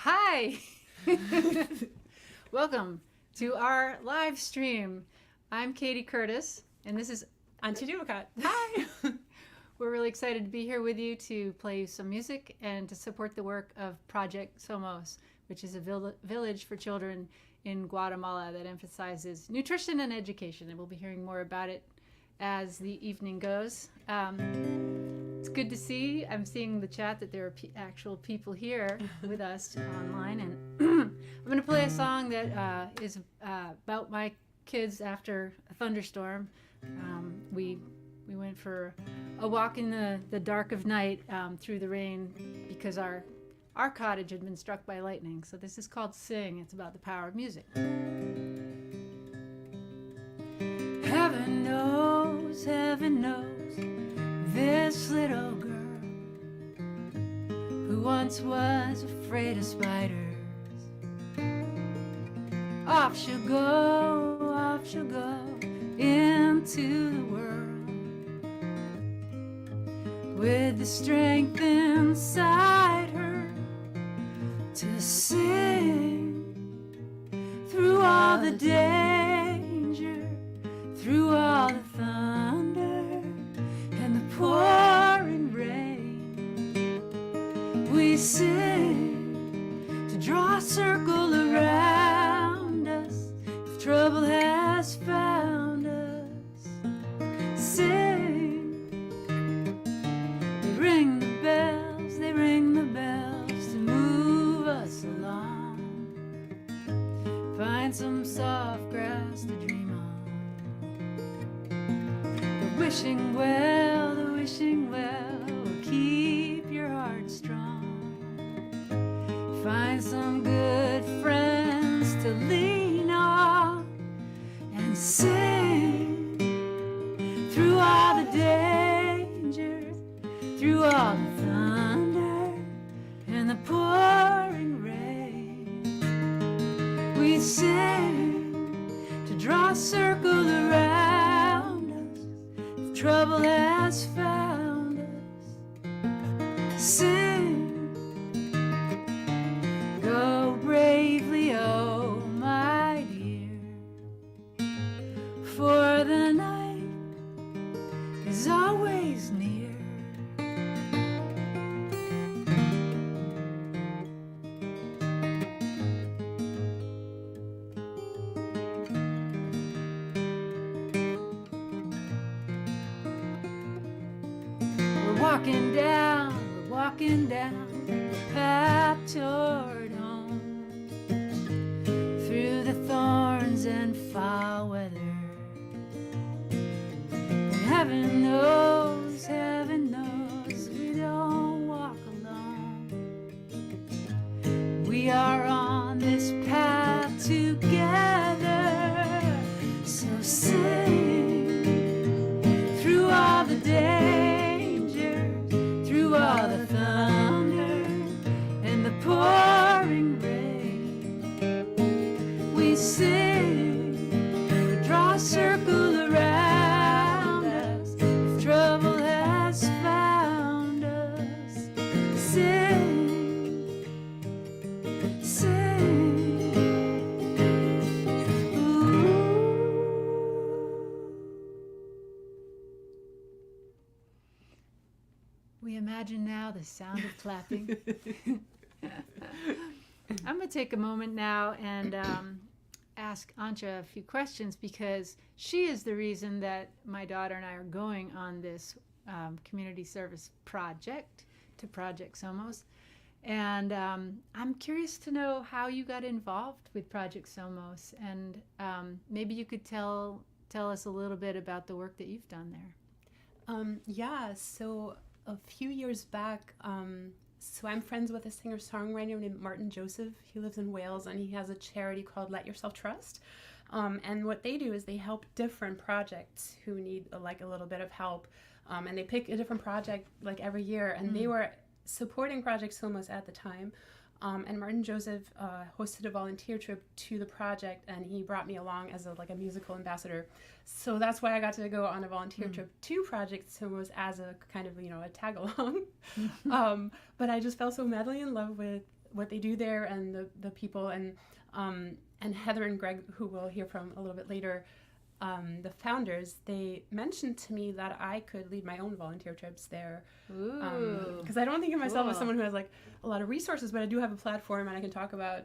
Hi! Welcome to our live stream. I'm Catie Curtis, and this is Antje Duvekot. Hi! We're really excited to be here with you to play some music and to support the work of Project Somos, which is a village for children in Guatemala that emphasizes nutrition and education. And we'll be hearing more about it as the evening goes. It's good to see. I'm seeing the chat that there are actual people here with us online. And I'm going to play a song that is about my kids after a thunderstorm. We went for a walk in the dark of night through the rain because our cottage had been struck by lightning. So this is called Sing. It's about the power of music. Heaven knows, this little girl who once was afraid of spiders. Off she'll go into the world with the strength inside her to sing through all the danger, through all the thunder and the pouring rain. We sing to draw a circle around us if trouble has found us. Sing. They ring the bells to move us along. Find some soft grass to dream on. The wishing well will keep your heart strong. Find some good friends to lean on and sing through all the dangers, through all the thunder and the pouring rain. We sing to draw a circle around us if trouble has found us. Sing. Go bravely, oh my dear, for the night is always near. We're walking down the path toward home, through the thorns and foul weather. And heaven knows we don't walk alone. We are on this path together. So sing through all the dangers, through all the thunder and the pouring rain. We sing, draw a circle around us if trouble has found us. Sing, sing. Ooh. We imagine now the sound of clapping. I'm going to take a moment now and ask Antje a few questions because she is the reason that my daughter and I are going on this community service project to Project Somos. And I'm curious to know how you got involved with Project Somos, and maybe you could tell us a little bit about the work that you've done there. So a few years back, so I'm friends with a singer-songwriter named Martin Joseph. He lives in Wales, and he has a charity called Let Yourself Trust. And what they do is they help different projects who need a little bit of help. And they pick a different project every year. And they were supporting Project Somos at the time. And Martin Joseph hosted a volunteer trip to the project, and he brought me along as a musical ambassador. So that's why I got to go on a volunteer trip to Project Somos as a kind of, a tag along. But I just fell so madly in love with what they do there, and the people, and Heather and Greg, who we'll hear from a little bit later, the founders, they mentioned to me that I could lead my own volunteer trips there. Because I don't think of myself as someone who has like a lot of resources, but I do have a platform and I can talk about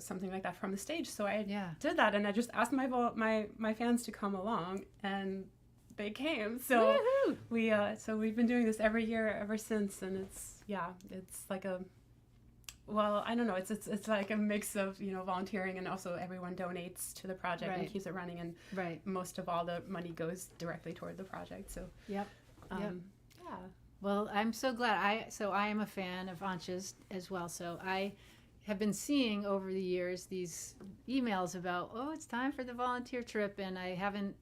something like that from the stage. So I did that, and I just asked my fans to come along, and they came. So we've been doing this every year ever since, and it's like a, well, I don't know. It's like a mix of, volunteering, and also everyone donates to the project and keeps it running, and most of all the money goes directly toward the project. So Well, I'm so glad. I am a fan of Antje's as well. So I have been seeing over the years these emails about, it's time for the volunteer trip, and I haven't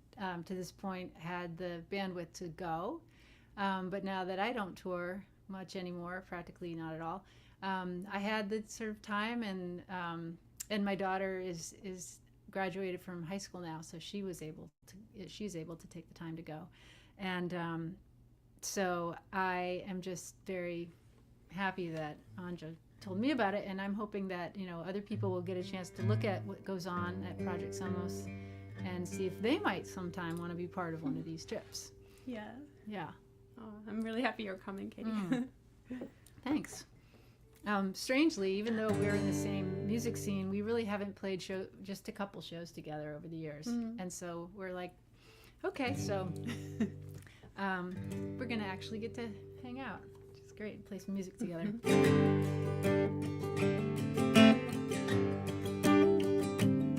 to this point had the bandwidth to go. But now that I don't tour much anymore, practically not at all. I had the sort of time, and my daughter is graduated from high school now, so she's able to take the time to go, and so I am just very happy that Antje told me about it, and I'm hoping that other people will get a chance to look at what goes on at Project Somos and see if they might sometime want to be part of one of these trips. Yeah. Oh, I'm really happy you're coming, Katie. Thanks. Strangely, even though we're in the same music scene, we really haven't played just a couple shows together over the years. And so we're like, okay, so we're going to actually get to hang out, which is great, and play some music together.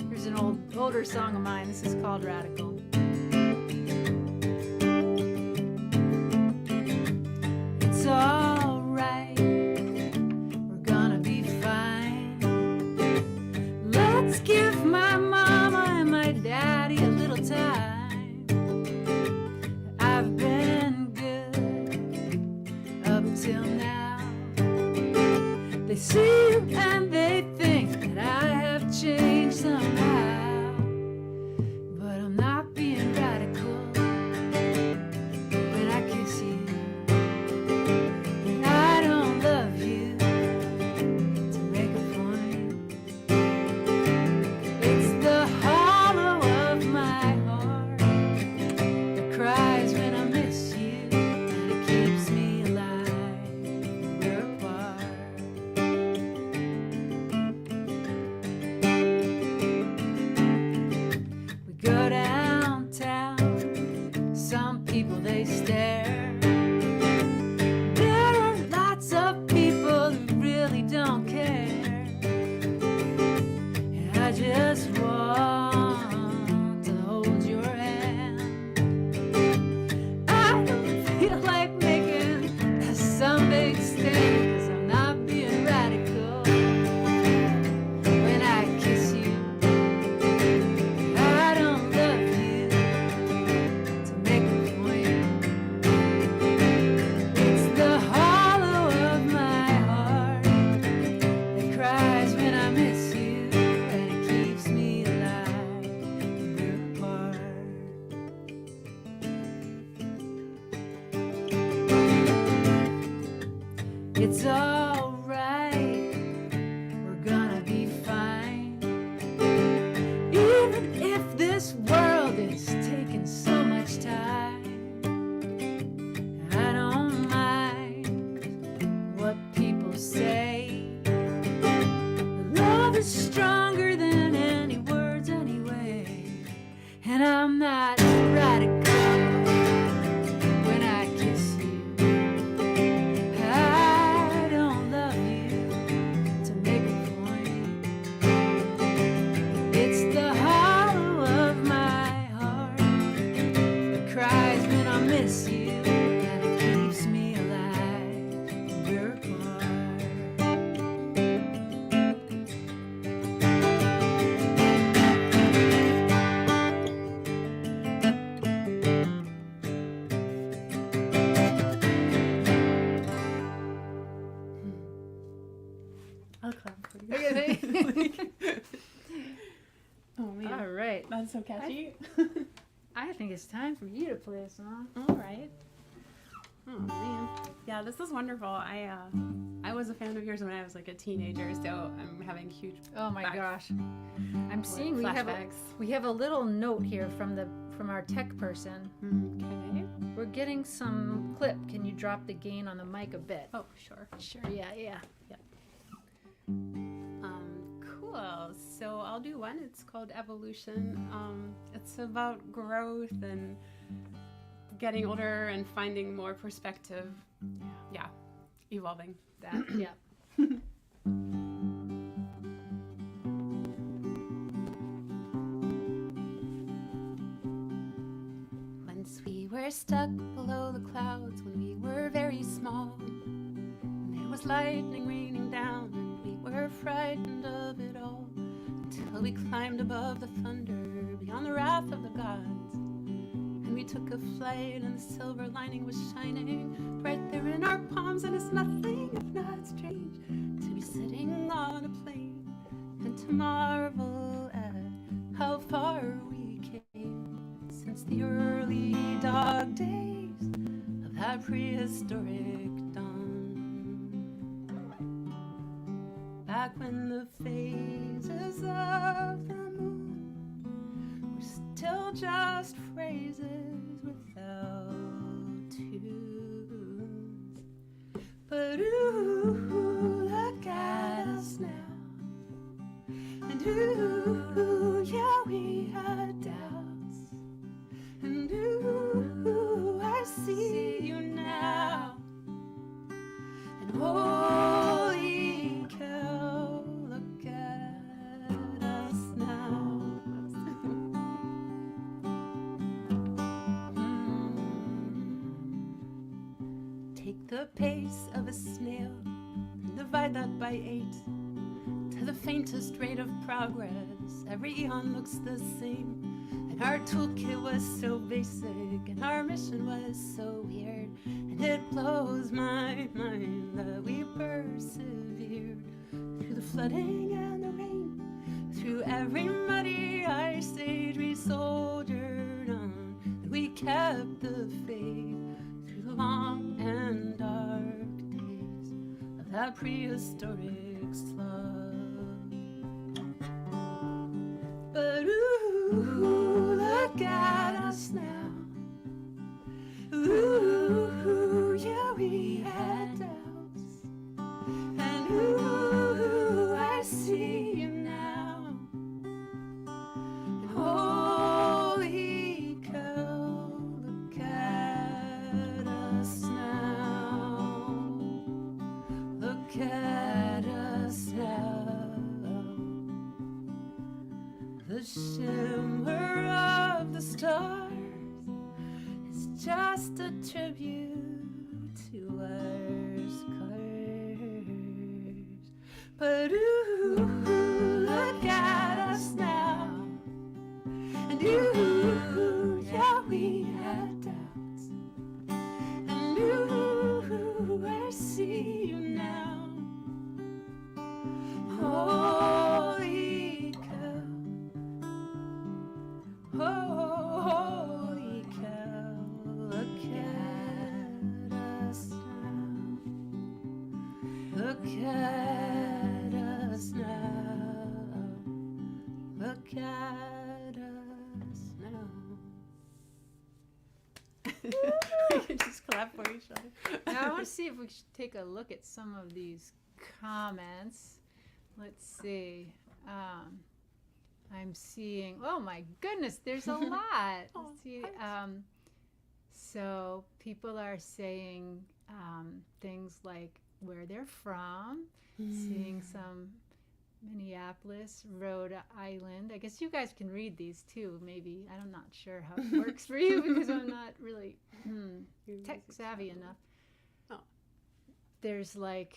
Here's an older song of mine. This is called Radical. It's all right. We're gonna be fine. Let's give my mama and my daddy a little time. I've been good up till now. They see you and they think that I have changed somehow, but I'm not being radical when I kiss you. And I don't love you to make a point. It's the hollow of my heart that cries when I miss you, and it keeps me alive. We're apart. We go downtown, some people they stare. There are lots of people who really don't care, and I just want to hold your hand. I don't feel like making some big stand, 'cause I'm not being radical when I kiss you. I don't love you to make a point. It's the hollow of my heart that cries when I miss you, and it keeps me alive. We're apart. It's all right. We're gonna be fine. Even if this world is taking so much time, I don't mind what people say. Love is stronger than any words anyway, and I'm not radical when I kiss you. I don't love you to make a point. It's the hollow of my heart that cries when I miss you, and it keeps me alive. We're apart. I'll clap for you. Okay. Oh man, All right. that's so catchy. I think it's time for you to play a song. All right. Oh man, yeah, this is wonderful. I was a fan of yours when I was like a teenager, so I'm having huge. Oh my gosh, I'm seeing flashbacks. we have a little note here from our tech person. Okay. We're getting some clip. Can you drop the gain on the mic a bit? Oh, sure. Sure. Yeah. Cool. So I'll do one. It's called Evolution. It's about growth and getting older and finding more perspective. Yeah. Evolving. That. Yeah. Once we were stuck below the clouds when we were very small. And there was lightning raining down and we were frightened of it all. Until we climbed above the thunder beyond the wrath of the gods. And we took a flight and the silver lining was shining right there in our palms. And it's nothing if not strange to be sitting on a plane and to marvel at how far we came since the early dog days of that prehistoric dawn. Back when the phases of the moon were still just phrases without tunes. But ooh, look at us now. And ooh, yeah, we had doubts. And ooh, I see you now. And holy cow, look at us now. Take the pace of a snail and divide that by 8. To the faintest rate of progress, every eon looks the same. And our toolkit was so basic, and our mission was so weird. And it blows my mind that we persevered through the flooding and the rain, through every muddy ice age we soldiered on. And we kept the faith through the long and dark days of that prehistoric slug. But ooh, look at us now. Ooh, yeah, we had doubts. And ooh, I see you now. And holy cow, look at us now. Look at us now. The shimmer of the stars is just a tribute to our scars. But ooh, look at us now. And ooh, yeah, we had doubts. And ooh, I see you now. Holy cow. Holy cow, look at us now. Look at us now. Look at us now. We can just clap for each other. Now I want to see if we should take a look at some of these comments. Let's see. I'm seeing, oh my goodness, there's a lot. Let's see, so people are saying things like where they're from, seeing some Minneapolis, Rhode Island. I guess you guys can read these too, maybe. I'm not sure how it works for you because I'm not really tech savvy enough. Oh. There's like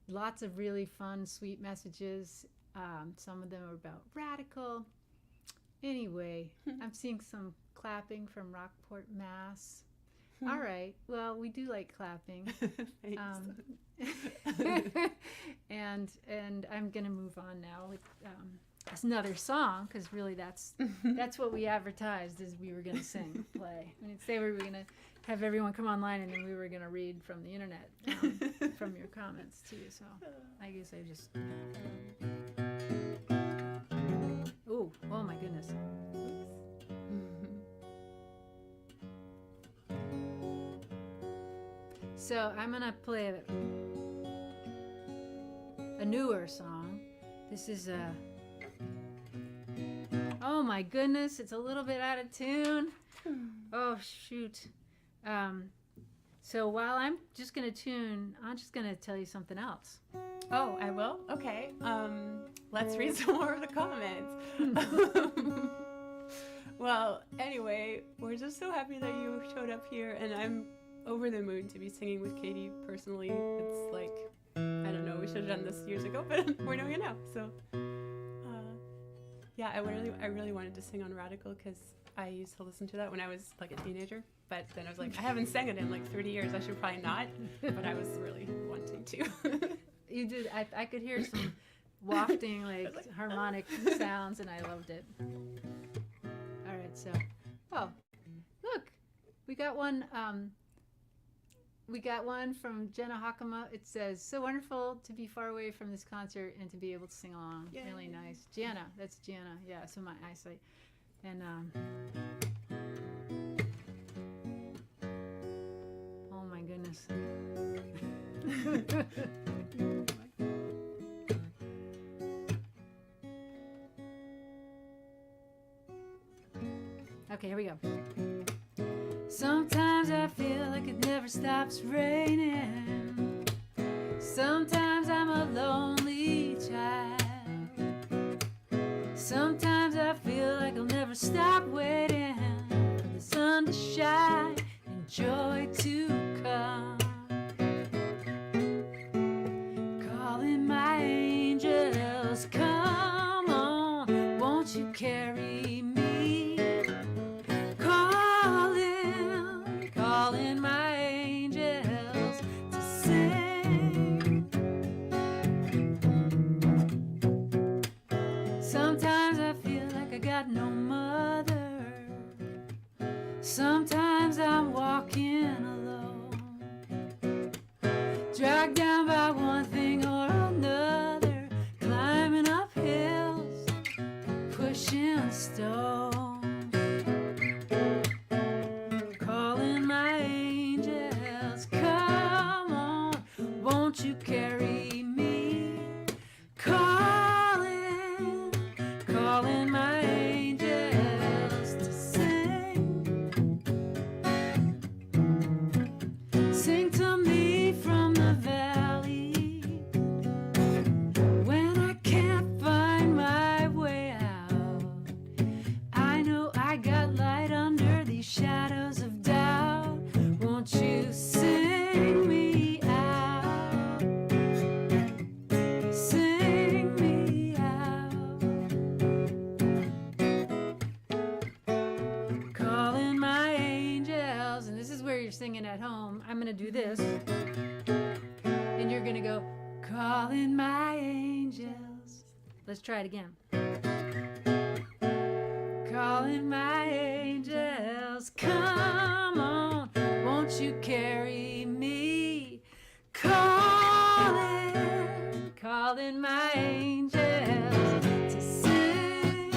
lots of really fun, sweet messages. Some of them are about radical. Anyway, I'm seeing some clapping from Rockport, Mass. All right. Well, we do like clapping. And I'm gonna move on now with another song because really that's what we advertised is we were gonna sing, play. We didn't say we were gonna have everyone come online, and then we were going to read from the internet, from your comments too. So I guess I just. Ooh, oh my goodness. So I'm going to play a newer song. This is a. Oh my goodness, it's a little bit out of tune. Oh shoot. So while I'm just gonna tune, I'm just gonna tell you something else. Oh, I will? Okay. Let's read some more of the comments. Well, anyway, we're just so happy that you showed up here, and I'm over the moon to be singing with Catie personally. It's like, I don't know, we should have done this years ago, but we're doing it now. So, yeah, I really wanted to sing on Radical because I used to listen to that when I was like a teenager. But then I was like, I haven't sang it in like 30 years. I should probably not. But I was really wanting to. You did. I could hear some wafting, like harmonic sounds, and I loved it. All right, so, oh, look, we got one. We got one from Jenna Hakama. It says, "So wonderful to be far away from this concert and to be able to sing along." Yay. Really nice. Gianna, that's Gianna. Yeah, so my eyesight. And oh my goodness. Okay, here we go. Sometimes I feel like it never stops raining. Sometimes I'm a lonely child. Sometimes I feel like I'll never stop waiting for the sun to shine and joy to come. Calling my angels, come on, won't you carry me? Calling my angels to sing. Sometimes I feel like I got no mother. Sometimes I'm walking alone, dragged down by one thing or another, climbing up hills, pushing stones. Won't you carry me? Calling my angels to sing. Sing to me from the valley when I can't find my way out. I know I got light under these shadows of doubt. Won't you sing me out? Sing me out. Calling my angels. And this is where you're singing at home. I'm going to do this. And you're going to go, calling my angels. Let's try it again. Calling my angels, come on, won't you carry me? Calling my angels to sing,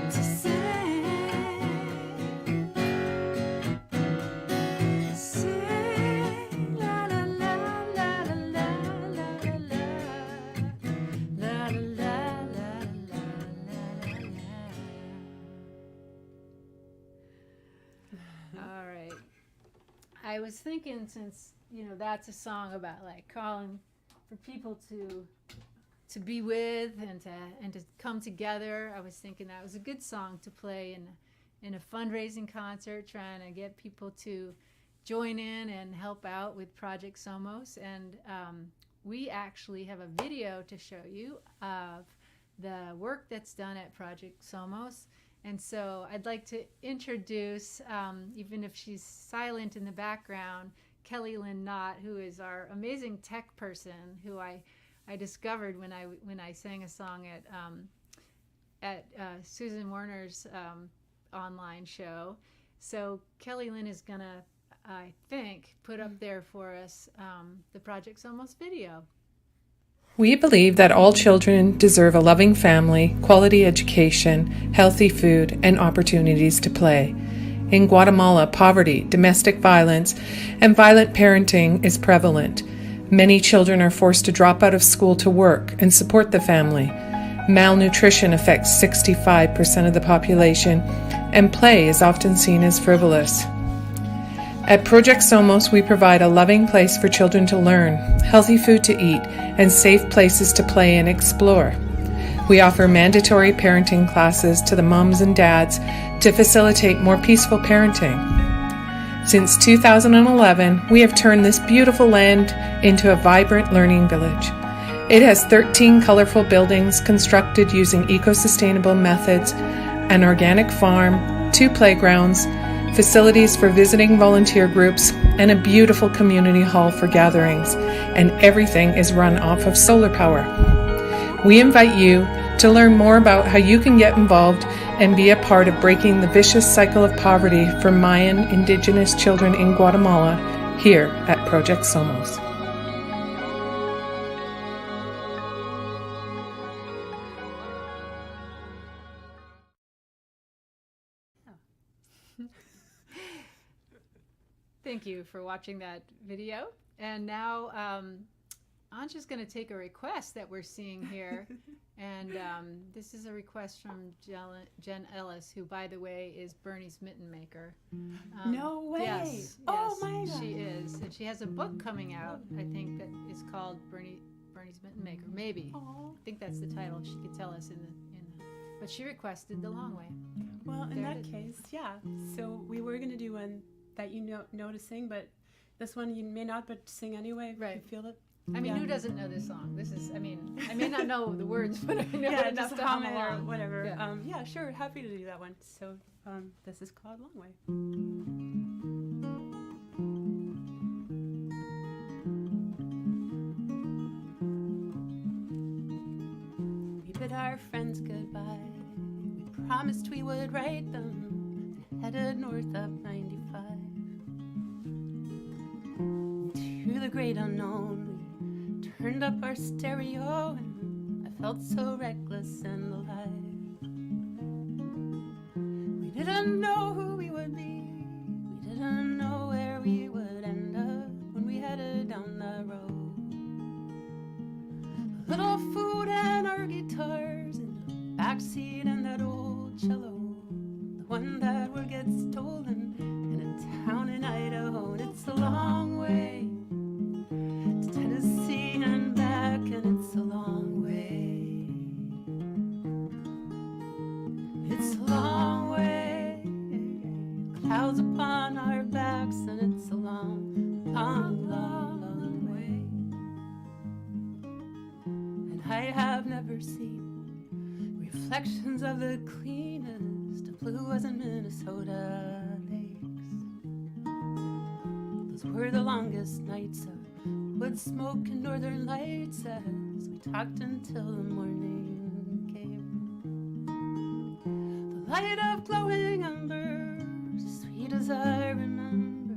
to sing, la la la la la la la la la la. All right. I was thinking, since that's a song about like calling for people to be with and to come together. I was thinking that was a good song to play in a fundraising concert, trying to get people to join in and help out with Project Somos. And we actually have a video to show you of the work that's done at Project Somos. And so I'd like to introduce, even if she's silent in the background, Kelly Lynn Knott, who is our amazing tech person, who I discovered when I sang a song at Susan Warner's online show. So Kelly Lynn is gonna, I think, put up there for us the Project Somos video. We believe that all children deserve a loving family, quality education, healthy food, and opportunities to play. In Guatemala, poverty, domestic violence, and violent parenting is prevalent. Many children are forced to drop out of school to work and support the family. Malnutrition affects 65% of the population, and play is often seen as frivolous. At Project Somos, we provide a loving place for children to learn, healthy food to eat, and safe places to play and explore. We offer mandatory parenting classes to the moms and dads to facilitate more peaceful parenting. Since 2011, we have turned this beautiful land into a vibrant learning village. It has 13 colorful buildings constructed using eco-sustainable methods, an organic farm, 2 playgrounds, facilities for visiting volunteer groups, and a beautiful community hall for gatherings, and everything is run off of solar power. We invite you to learn more about how you can get involved and be a part of breaking the vicious cycle of poverty for Mayan indigenous children in Guatemala here at Project Somos. Thank you for watching that video. And now Antje's going to take a request that we're seeing here. And this is a request from Jen Ellis, who, by the way, is Bernie's mitten maker. No way. Yes. Oh my God. She is. And she has a book coming out, I think, that is called Bernie's Mitten Maker. Maybe. Aww. I think that's the title. She could tell us in the but she requested the long way. Well, in There that it is. case, yeah. So we were going to do one that you know to sing, but this one you may not, but sing anyway if Right. you feel it. I mean, Yeah. who doesn't know this song? This is, I mean, I may not know the words, but I know Yeah, enough just to hum hum it or along. whatever. Yeah. Yeah, sure. Happy to do that one. So this is called Long Way. We bid our friends goodbye. We promised we would write them and headed north up 95. To the great unknown, we turned up our stereo and I felt so reckless and alive. We didn't know who we would be. We didn't know where we would end up when we headed down that road. A little food and our guitars in the backseat and that old cello, the one that would get stolen in a town in Idaho. And it's a long way to Tennessee and back, and it's a long way. It's a long way, clouds upon our backs, and it's a long, long, long, long way. And I have never seen reflections of the cleanest of blue as in Minnesota lakes. Those were the longest nights of wood smoke and northern lights as we talked until the morning came. The light of glowing embers, sweet as I remember,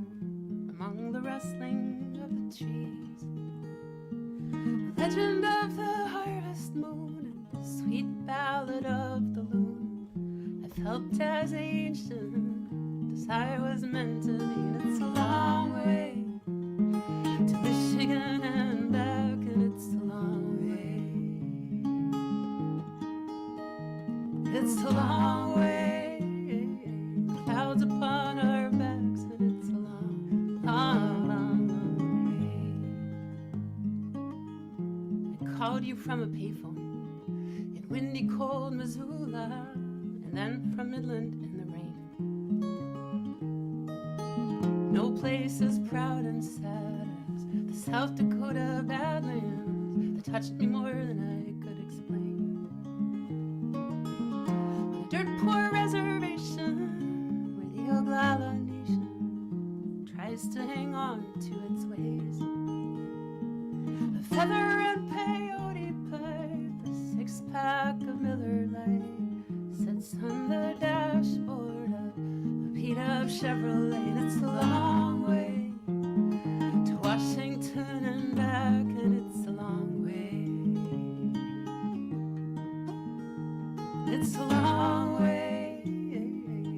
among the rustling of the trees. The legend of the harvest moon and the sweet ballad of the loon, I felt as ancient as I was meant to be. And it's a long way to Michigan and back, and it's a long way. It's a long way, clouds upon our backs, and it's a long, long, long, long way. I called you from a payphone in windy, cold Missoula, and then from Midland in the rain. No place as proud and sad as the South Dakota Badlands that touched me more than I could explain. On a dirt poor reservation where the Oglala Nation tries to hang on to its ways. A feather and peyote pipe, a 6-pack of Miller Lite sits on the dashboard of a beat-up Chevrolet, and it's a long way to Washington and back, and it's a long way. It's a long way,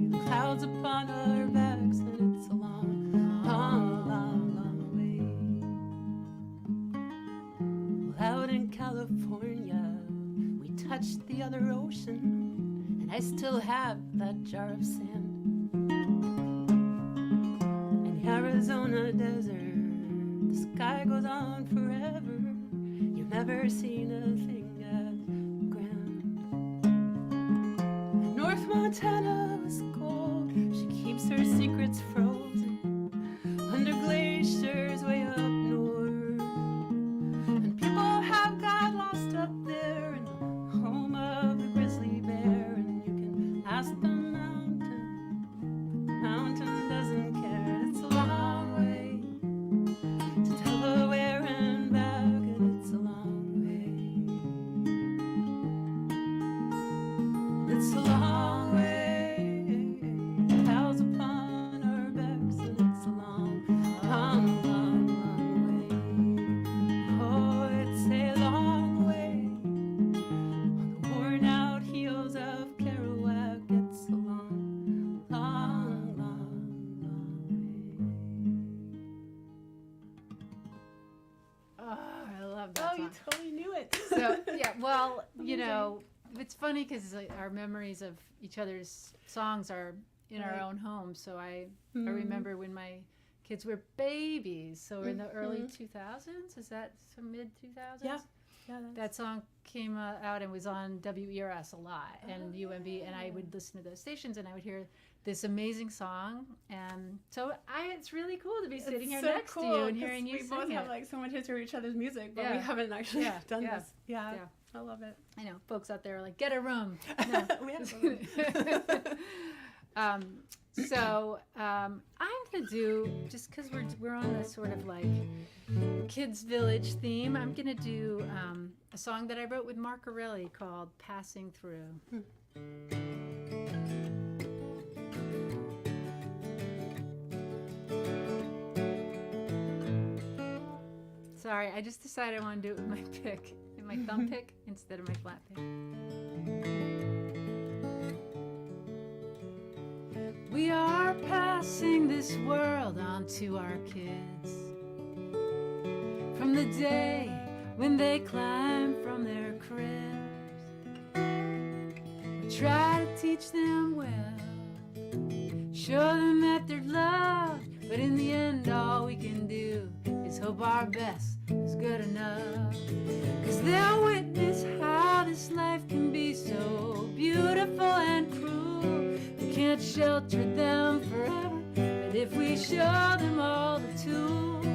the clouds upon our backs, and it's a long, long, long, long way. Well, out in California, we touched the other ocean, and I still have that jar of sand. In Arizona desert, the sky goes on forever. You've never seen a thing as grand. And North Montana was cold. She keeps her secrets frozen under glaciers way up north. And people have got lost up there in the home of the grizzly bear. And you can ask the mountain, but the mountain doesn't care. It's a long way to Delaware and back, and it's a long way. It's a long way, clouds upon our backs, and it's a long, long, long, long way. Oh, it's a long way on the worn out heels of Kerouac. It's a long, long, long, long way. Oh, I love that Oh, song. you totally knew it. So yeah, well, you know, it's funny because like, our memories of each other's songs are in our Right. own homes. So I remember when my kids were babies. So in the early 2000s, is that some mid 2000s? Yeah. Yeah, That song came out and was on WERS a lot and UMB, and I would listen to those stations and I would hear this amazing song. And so it's really cool to be sitting here next to you and hearing you we sing both it. have like so much history of each other's music, but Yeah. we haven't actually Yeah, done yeah, this. Yeah, yeah. I love it. I know folks out there are like, get a room. No. We have So I'm gonna do, just because we're on this sort of like kids village theme, I'm gonna do a song that I wrote with Mark Orelli called Passing Through. Sorry, I just decided I want to do it with my pick, my thumb pick instead of my flat pick. We are passing this world on to our kids. From the day when they climb from their cribs, we try to teach them well, show them that they're loved, but in the end all we can do is hope our best is good enough. 'Cause they'll witness how this life can be so beautiful and cruel. We can't shelter them forever, but if we show them all the tools,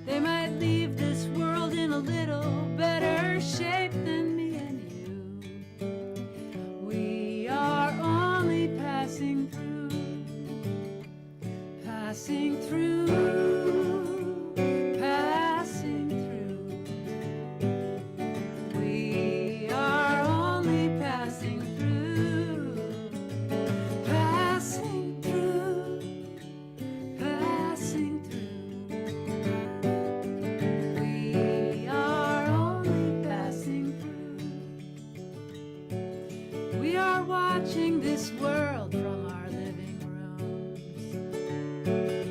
they might leave this world in a little better shape than me and you. We are only passing through, passing through, passing through. We are only passing through, passing through, passing through. We are only passing through. We are watching this world from our living rooms.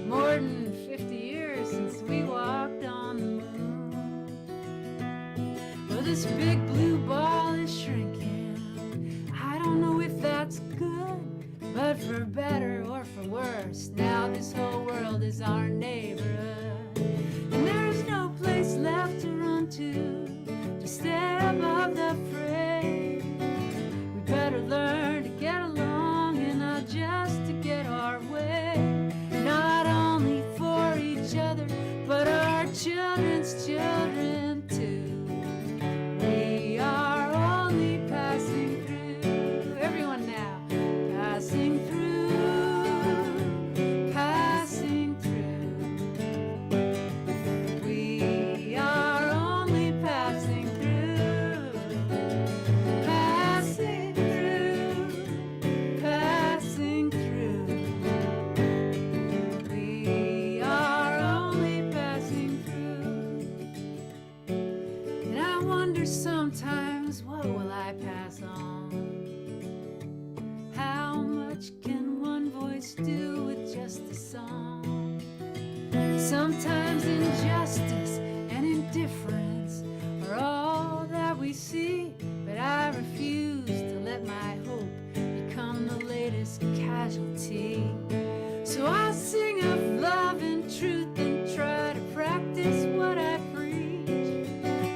More than 50 years since we walked on the moon. Well, this big blue ball is shrinking. I don't know if that's good, but for better or for worse, now this whole world is our neighborhood. And there's no place left to run to stay above the fray. We better learn to get along and not just to get our way. Not only for each other, but our children's children too. We are only passing through. Everyone now. Passing through, passing through. We are only passing wonder sometimes, what will I pass on? How much can one voice do with just a song? Sometimes injustice and indifference are all that we see, but I refuse to let my hope become the latest casualty. So I'll sing of love and truth and try to practice what I preach.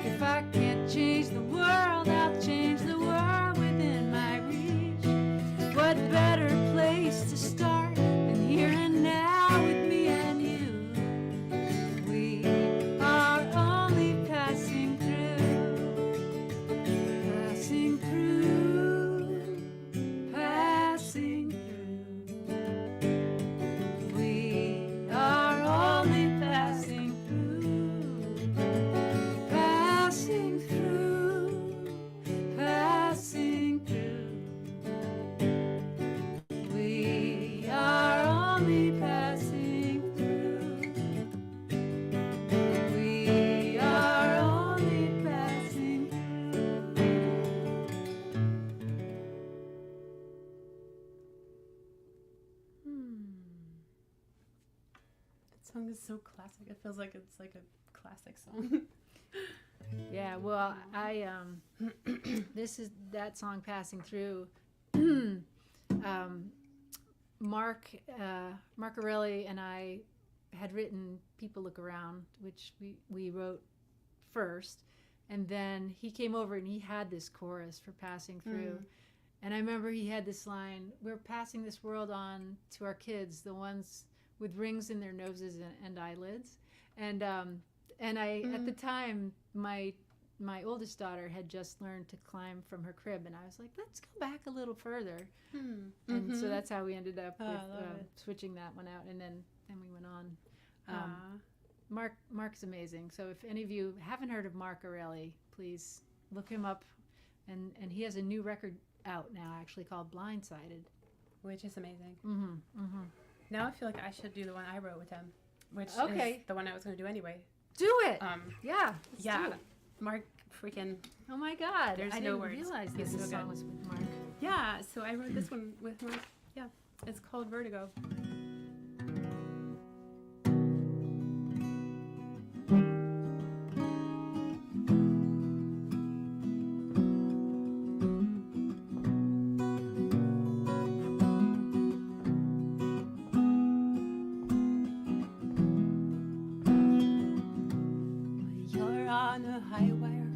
If I can't change the world, I'll change the world within my reach. What better place to start than here and now with me and you? We are only passing through, passing through, passing through. We are only passing through, passing through, passing through. We are only passing through. We are only passing through. That song is so classic. It feels like it's like a classic song. Yeah, well, I this is that song passing through. Mark Aureli and I had written People Look Around, which we wrote first, and then he came over and he had this chorus for passing through. And I remember he had this line, we're passing this world on to our kids, the ones with rings in their noses and eyelids. And I at the time, my oldest daughter had just learned to climb from her crib, and I was like, let's go back a little further. And so that's how we ended up with switching that one out, and then we went on. Mark's amazing. So if any of you haven't heard of Mark Aureli, please look him up. And he has a new record out now, actually, called Blindsided. Which is amazing. Mm-hmm. Now I feel like I should do the one I wrote with him, which is the one I was going to do anyway. Do it! Yeah. Let's do it. Mark freaking... Oh my God. There's I no didn't words. realize He's this so song good. was with Mark. Yeah, so I wrote this one with Mark. Yeah, it's called Vertigo. You're on a high wire,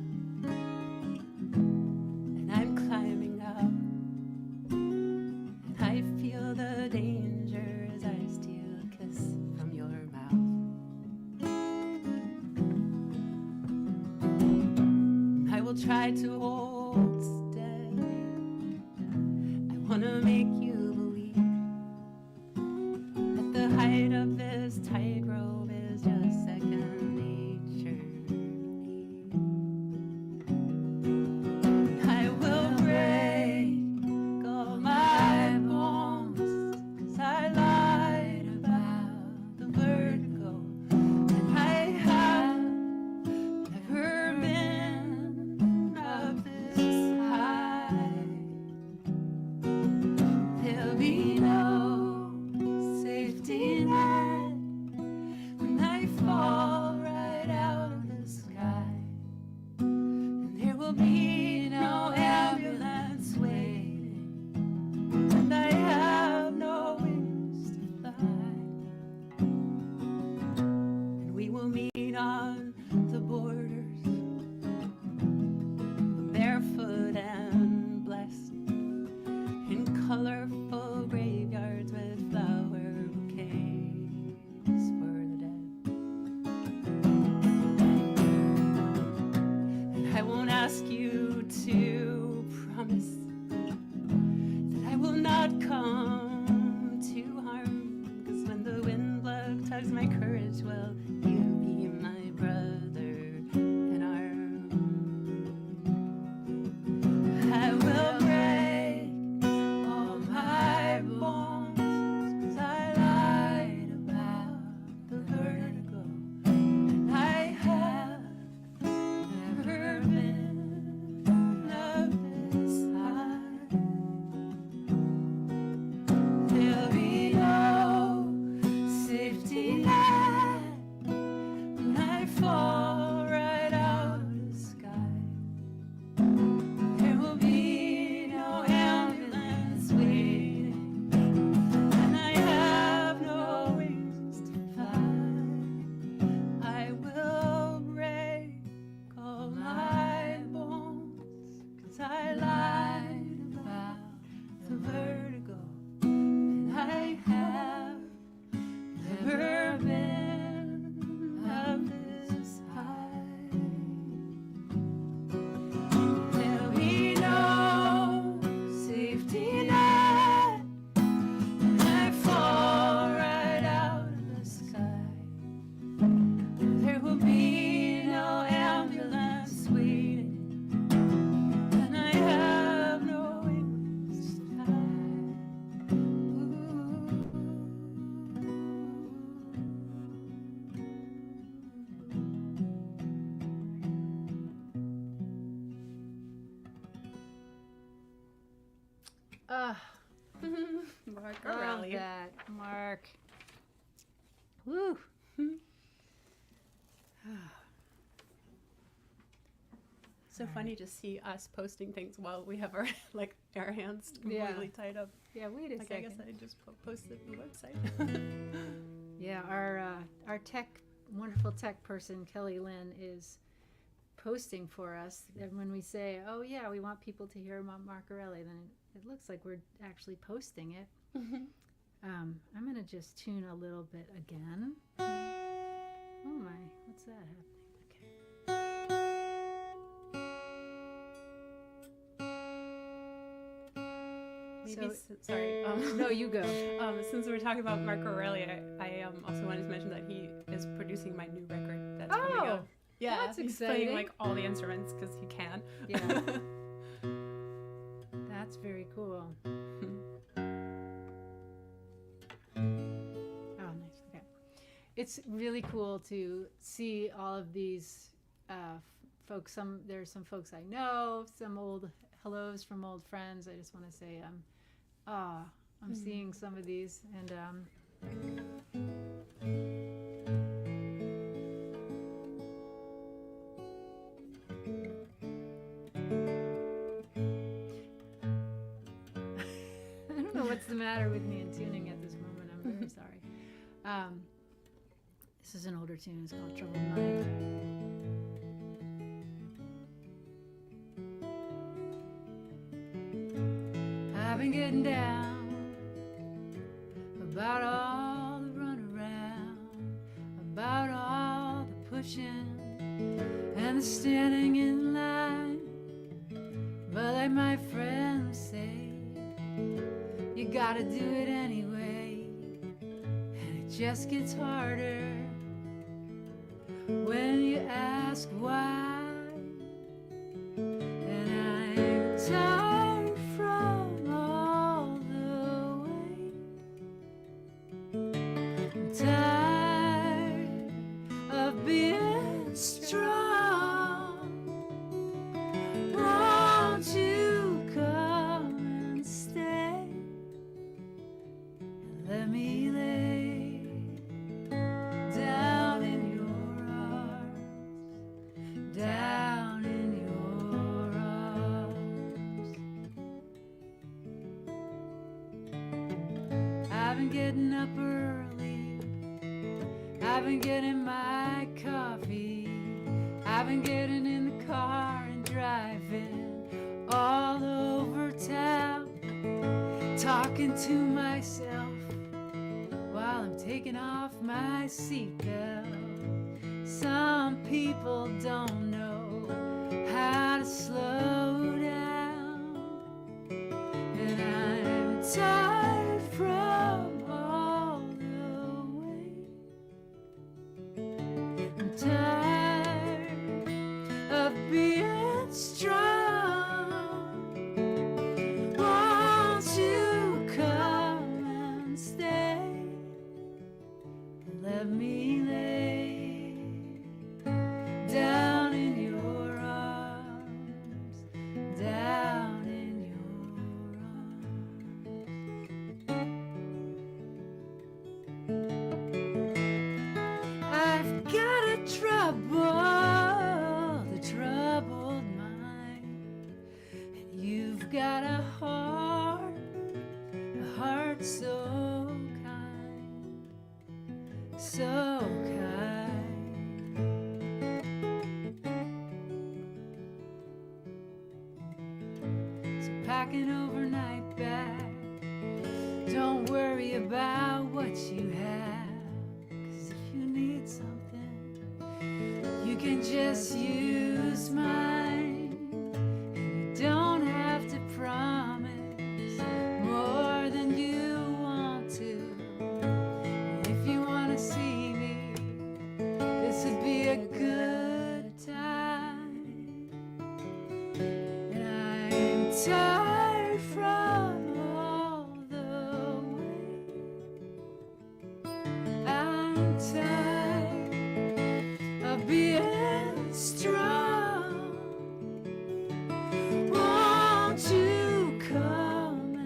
and I'm climbing up, and I feel the danger as I steal a kiss from your mouth. I will try to hold steady. I wanna make you believe that the height of this tightrope is just second nature to me. I will break all my bones, 'cause I lied about the vertigo, and I have never been up this high. There'll be no safety net when I fall right out of the sky, and there will be no ambulance waiting, and I have no wings to fly. And we will meet on the borders, barefoot and blessed, in colorful graveyards with flower bouquets for the dead. And I won't ask you Mark Love Aureli. that, Mark. Woo. So funny to see us posting things while we have our our hands completely tied up. Yeah, wait a I second. guess I just posted the website. Yeah, our wonderful tech person, Kelly Lynn, is posting for us. And when we say, oh yeah, we want people to hear about Mark Aureli, then it looks like we're actually posting it. I'm going to just tune a little bit again. Oh my, what's that happening? Maybe sorry. No, you go. Since we're talking about Mark Aureli, I also wanted to mention that he is producing my new record that's coming out. Yeah, that's he's exciting. playing all the instruments because he can. Yeah. That's very cool. Oh, nice. Okay. It's really cool to see all of these folks. There's some folks I know, some old hellos from old friends. I just want to say I'm seeing some of these, and I don't know what's the matter with me in tuning at this moment. I'm very sorry. This is an older tune. It's called Troubled Mind. I've been getting down about all the runaround, about all the pushing and the standing in line. But like my friends say, you gotta do it anyway, and it just gets harder when you ask why. And I'm tired from all the way, I'm tired of being strong. Won't you come and stay and let me lay down in your arms, down in your arms. I've been getting up early, I've been getting my coffee, I've been getting in the car and driving all over town, talking to myself while I'm taking off my seatbelt. Some people don't know how to slow down, and I'm tired from all the way. I'm tired of being strong. Won't you come and stay and let me lay down in your arms, down in your arms. I've got a troubled mind, and you've got a heart so kind, so kind. So pack an overnight bag, don't worry about what you have, 'cause if you need something, you can just use mine, and you don't have to promise more than you want to. And if you want to see me, this would be a good time. And I'm tired from all the way. I'm tired of being strong. Won't you come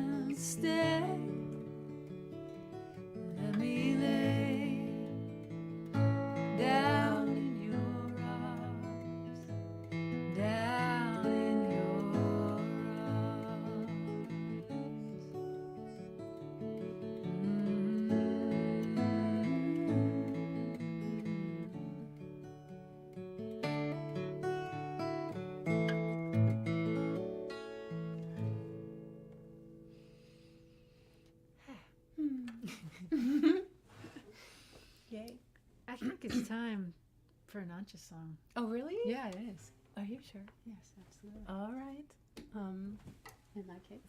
think it's time for an Antje song. Oh, really? Yeah, it is. Are you sure? Yes, absolutely. All right. In that case,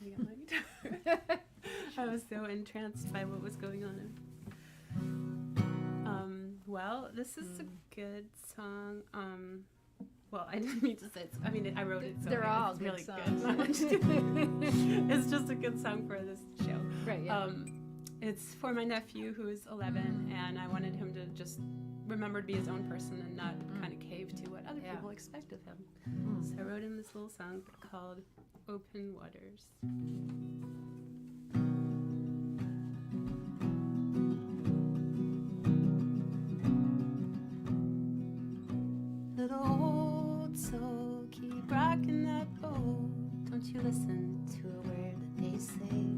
I got my guitar. I was so entranced by what was going on. Well, this is a good song. Well, I didn't mean to say it's, I mean, I wrote it, so They're all it's good really songs. good. It's just a good song for this show. Right, yeah. It's for my nephew who is 11, and I wanted him to just remember to be his own person and not kind of cave to what other people expect of him. So I wrote him this little song called Open Waters. Little old soul, keep rocking that boat. Don't you listen to a word that they say,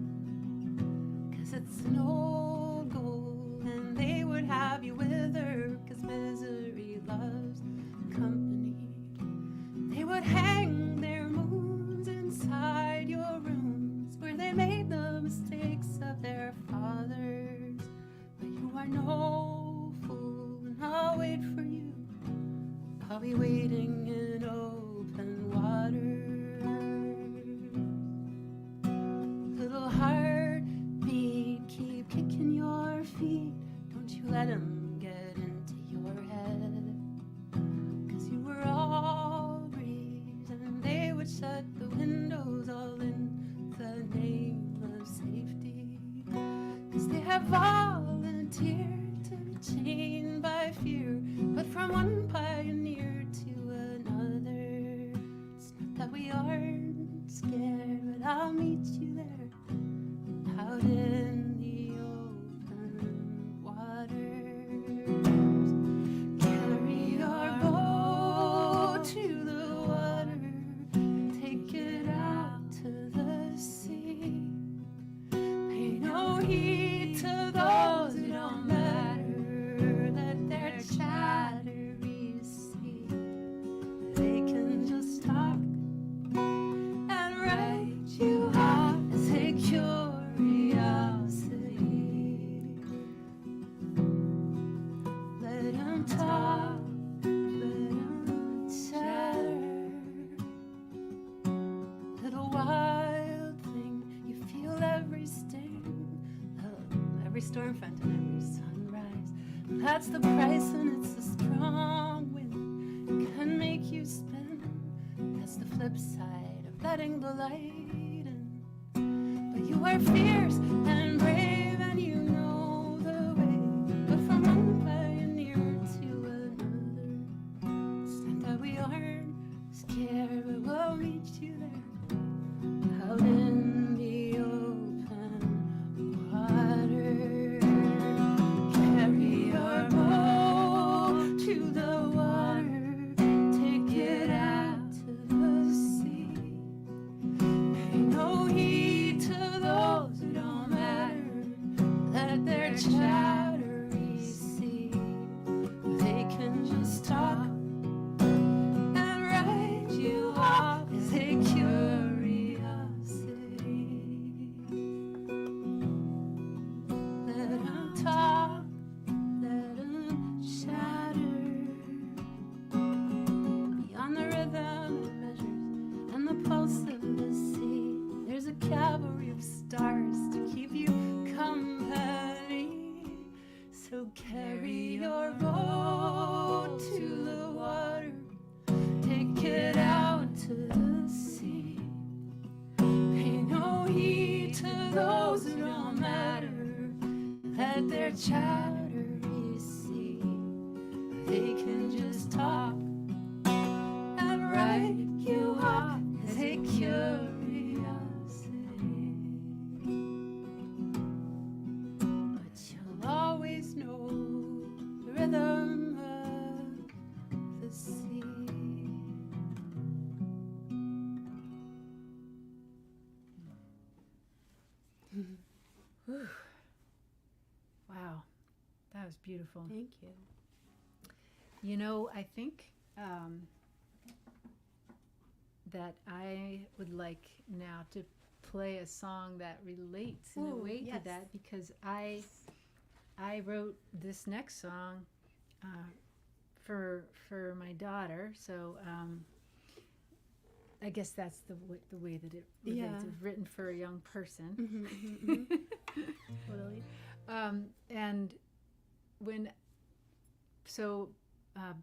'cause it's an old goal, and they would have you with her, 'cause misery loves company. They would hang their moons inside your rooms, where they made the mistakes of their fathers. But you are no fool, and I'll wait for you. I'll be waiting in open water. Little heartbeat, keep kicking your feet. Don't you let them get into your head, 'cause you were all breeze, and they would shut the windows all in the name of safety, 'cause they have volunteered to be chained by fear. But from one pioneer to another, it's not that we aren't scared, but I'll meet you there, out in the open waters. Carry your boat to the water, take it out to the sea. Pay no heed to those who don't matter, let their chatter recede. They can just talk and write you off as a curiosity. Let them talk, let them chatter. Little wild thing, you feel every sting, every storm front and every sunrise. That's the price, and it's a strong wind, can make you spin. That's the flip side of letting the light in. But you are fierce and brave, and you know the way. But from one pioneer to another, it's not that we aren't scared, but we'll meet you there, out in the open water. Carry your boat to the water, take it out to the sea. Pay no heed to those who don't matter, let their chatter recede. They can just talk and write you off as a curiosity. Let them talk, let them chatter. Beyond the rhythm and measures and the pulse of the sea, there's a cavalry of stars to keep you company. So carry your boat to the water, take it out to the sea. Pay no heed to those who don't matter, let their chatter recede. They can just talk and write you off as a curiosity. But you'll always know the rhythm of the sea. Wow, that was beautiful. Thank you. You know, I think that I would like now to play a song that relates in a Ooh, way yes. to that, because I I wrote this next song for my daughter. So I guess that's the way that it relates. It's written for a young person. Totally. And when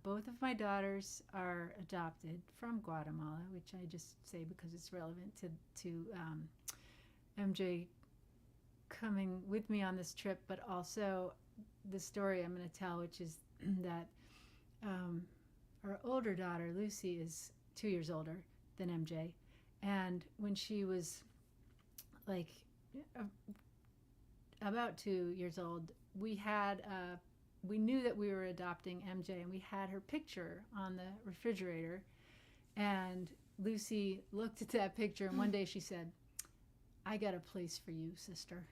both of my daughters are adopted from Guatemala, which I just say because it's relevant to MJ coming with me on this trip, but also the story I'm going to tell, which is that our older daughter, Lucy, is 2 years older than MJ. And when she was like about 2 years old, we knew that we were adopting MJ, and we had her picture on the refrigerator. And Lucy looked at that picture, and one day she said, "I got a place for you, sister."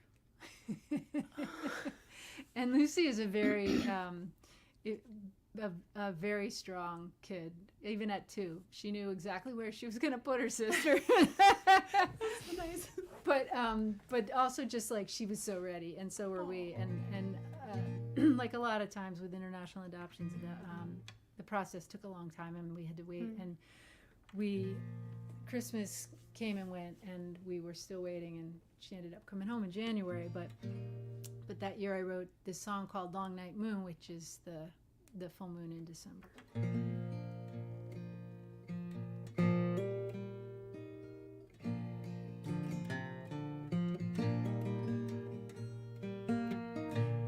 And Lucy is a very strong kid. Even at 2, she knew exactly where she was going to put her sister. That's nice. But also just like she was so ready, and so were we. And like a lot of times with international adoptions, the process took a long time, and we had to wait. And Christmas came and went, and we were still waiting, and she ended up coming home in January. But that year I wrote this song called "Long Night Moon," which is the full moon in December.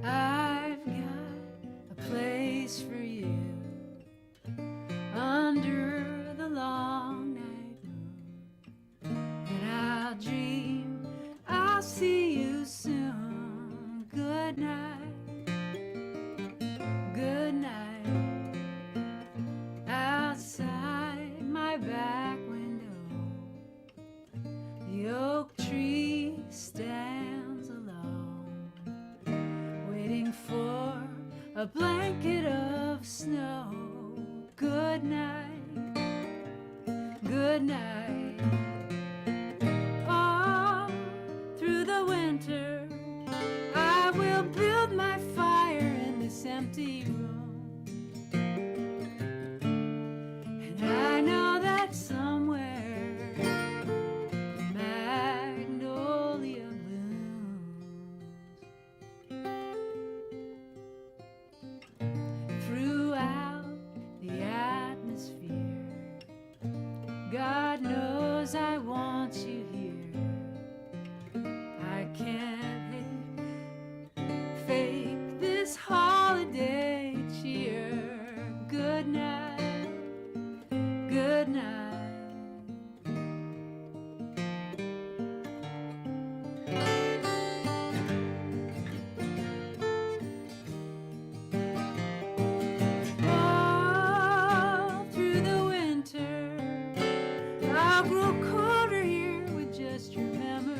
I've got a place for you under the long night moon, and I'll dream I'll see you soon. Good night. Good night. Outside my back window, the oak tree stands alone, waiting for a blanket of snow. Good night. Good night. All through the winter, I will build my fire in this empty room, and I know that somewhere magnolia blooms. Throughout the atmosphere, God knows I want you here. I can't fake this holiday cheer. Good night. Good night. All through the winter, I'll grow colder here with just your memory.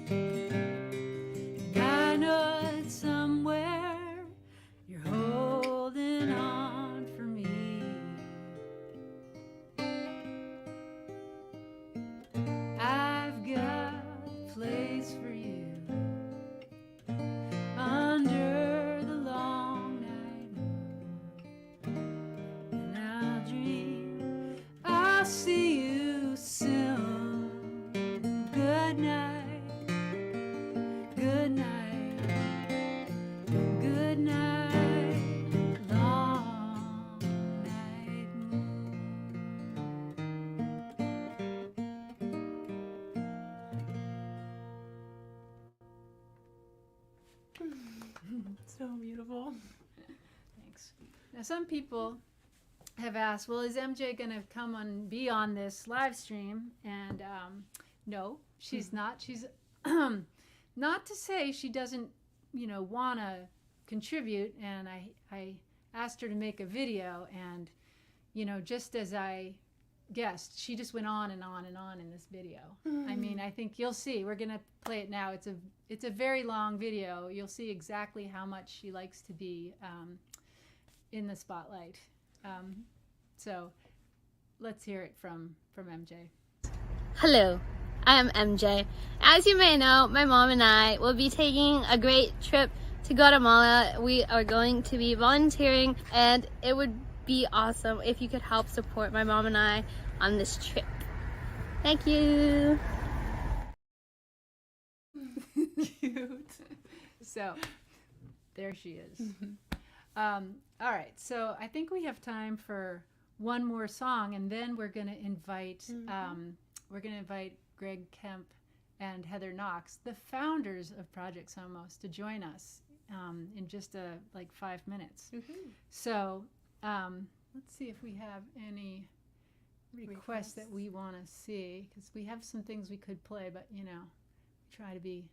And I know that somewhere you're holding on for me. I've got a place for you under the long night moon, and I'll dream I'll see you soon. Good night. Good night. Good night. Long night moon. So beautiful. Thanks. Now, some people have asked, well, is MJ going to come and be on this live stream? And no, she's not. She's not to say she doesn't, want to contribute. And I asked her to make a video, and, just as I guessed, she just went on and on and on in this video. I mean, I think you'll see. We're going to play it now. It's a very long video. You'll see exactly how much she likes to be in the spotlight. So let's hear it from MJ. Hello, I'm MJ. As you may know, my mom and I will be taking a great trip to Guatemala. We are going to be volunteering, and it would be awesome if you could help support my mom and I on this trip. Thank you. Cute. So, there she is. All right, so I think we have time for one more song, and then we're going to invite Greg Kemp and Heather Knox, the founders of Project Somos, to join us in just 5 minutes. So let's see if we have any requests that we want to see, because we have some things we could play, but we try to be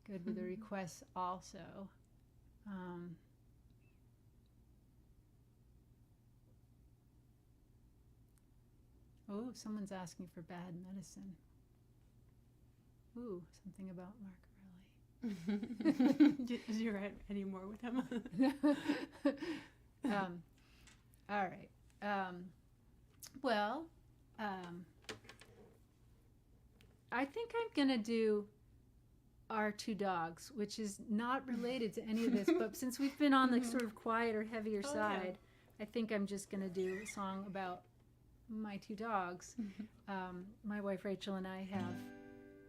good with the requests also. Oh, someone's asking for bad medicine. Ooh, something about Mark Riley. Did you write any more with him? All right. Well, I think I'm going to do Our Two Dogs, which is not related to any of this, but since we've been on the sort of quieter, heavier side, I think I'm just going to do a song about my two dogs. My wife Rachel and I have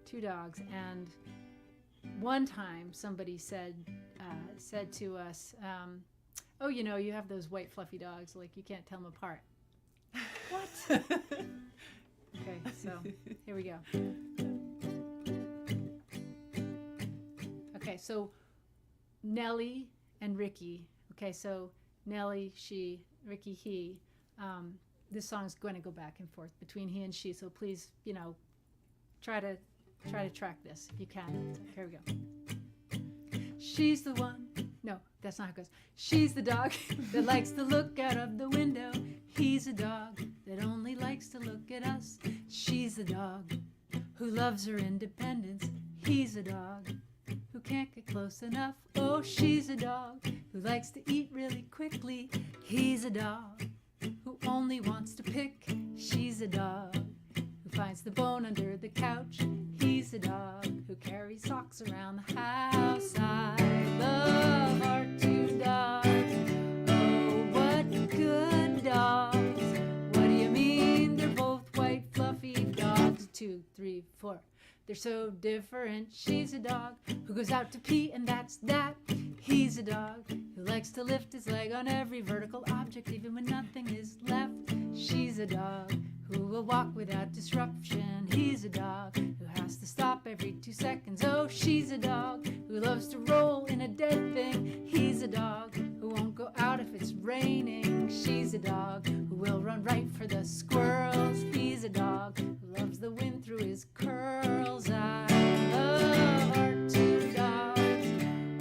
two dogs, and one time somebody said to us, oh, you have those white fluffy dogs, like you can't tell them apart. What? Okay, so here we go. Okay, so Nellie and Ricky. Okay, so Nellie, she, Ricky, he. This song's going to go back and forth between he and she, so please, try to track this if you can. So here we go. She's the one. No, that's not how it goes. She's the dog that likes to look out of the window. He's a dog that only likes to look at us. She's the dog who loves her independence. He's a dog who can't get close enough. Oh, she's a dog who likes to eat really quickly. He's a dog who only wants to pick. She's a dog who finds the bone under the couch. He's a dog who carries socks around the house. I love our two dogs. Oh, what good dogs. What do you mean? They're both white, fluffy dogs. 2, 3, 4. They're so different. She's a dog who goes out to pee, and that's that. He's a dog who likes to lift his leg on every vertical object, even when nothing is left. She's a dog who will walk without disruption. He's a dog who has to stop every 2 seconds. Oh, she's a dog who loves to roll in a dead thing. He's a dog who won't go out if it's raining. She's a dog who will run right for the squirrels. He's a dog who loves the wind through his curls. I love our two dogs.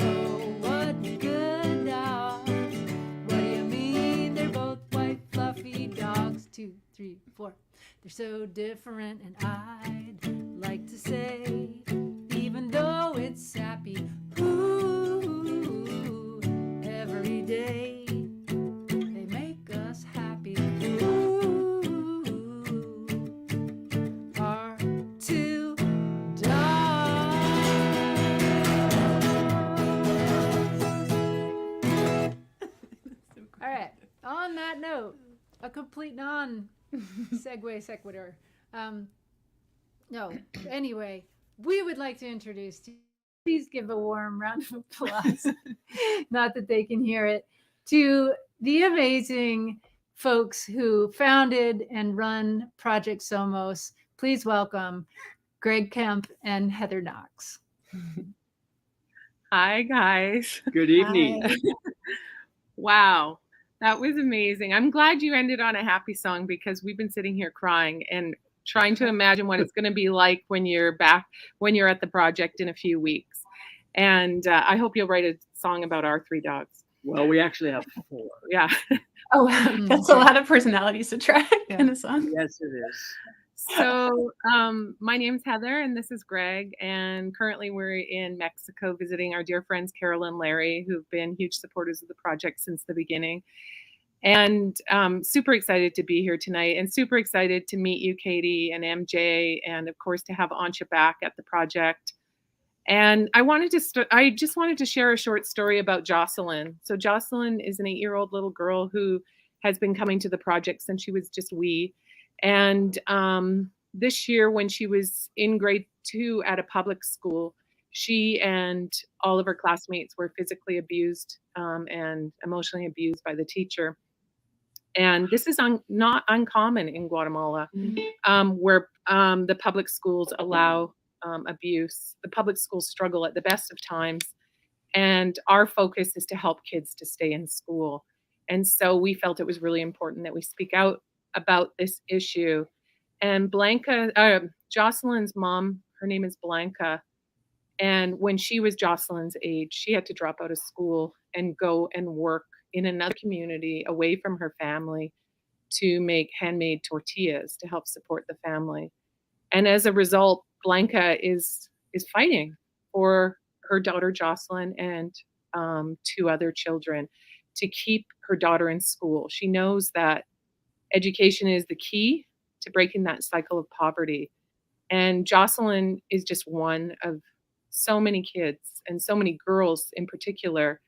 Oh, what good dogs. What do you mean? They're both white, fluffy dogs. 2, 3, 4. They're so different, and I'd like to say, even though it's sappy, ooh, every day they make us happy. Ooh, our two dogs. All right, on that note, a complete sequitur. No, anyway, we would like to introduce to you, please give a warm round of applause, not that they can hear it, to the amazing folks who founded and run Project Somos. Please welcome Greg Kemp and Heather Knox. Hi, guys. Good evening. Hi. Wow, that was amazing. I'm glad you ended on a happy song, because we've been sitting here crying and trying to imagine what it's going to be like when you're at the project in a few weeks. And I hope you'll write a song about our 3 dogs. Well, we actually have 4. Yeah. Oh, that's a lot of personalities to track in a song. Yes, it is. So my name's Heather, and this is Greg. And currently we're in Mexico visiting our dear friends Carol and Larry, who've been huge supporters of the project since the beginning. And super excited to be here tonight, and super excited to meet you, Catie and MJ, and of course to have Antje back at the project. And I just wanted to share a short story about Jocelyn. So Jocelyn is an 8-year-old little girl who has been coming to the project since she was just wee. And this year, when she was in grade 2 at a public school, she and all of her classmates were physically abused and emotionally abused by the teacher. And this is not uncommon in Guatemala, where the public schools allow abuse. The public schools struggle at the best of times, and our focus is to help kids to stay in school. And so we felt it was really important that we speak out about this issue. And Jocelyn's mom, her name is Blanca, and when she was Jocelyn's age, she had to drop out of school and go and work in another community away from her family to make handmade tortillas to help support the family. And as a result, Blanca is fighting for her daughter Jocelyn and 2 other children to keep her daughter in school. She knows that education is the key to breaking that cycle of poverty. And Jocelyn is just one of so many kids, and so many girls in particular.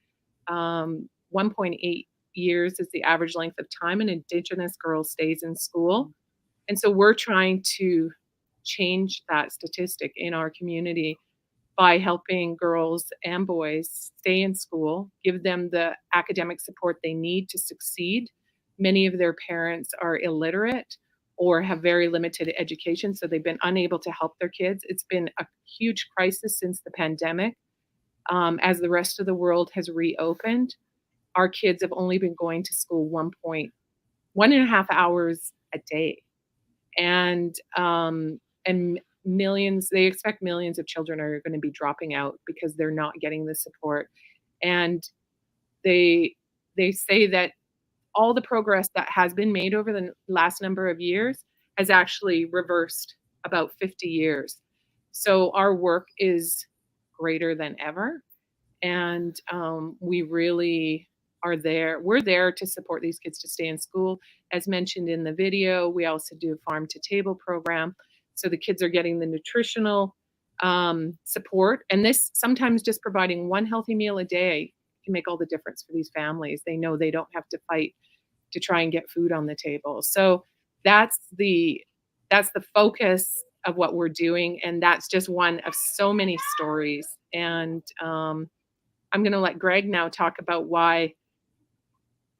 1.8 years is the average length of time an Indigenous girl stays in school. And so we're trying to change that statistic in our community by helping girls and boys stay in school, give them the academic support they need to succeed. Many of their parents are illiterate or have very limited education, so they've been unable to help their kids. It's been a huge crisis since the pandemic. As the rest of the world has reopened, our kids have only been going to school 1.5 hours a day. And millions, they expect millions of children are going to be dropping out because they're not getting the support. And they say that all the progress that has been made over the last number of years has actually reversed about 50 years. So our work is greater than ever. And we really are there. We're there to support these kids to stay in school. As mentioned in the video, we also do a farm to table program. So the kids are getting the nutritional support. And this sometimes just providing one healthy meal a day can make all the difference for these families. They know they don't have to fight to try and get food on the table. So that's the focus of what we're doing. And that's just one of so many stories. And I'm going to let Greg now talk about why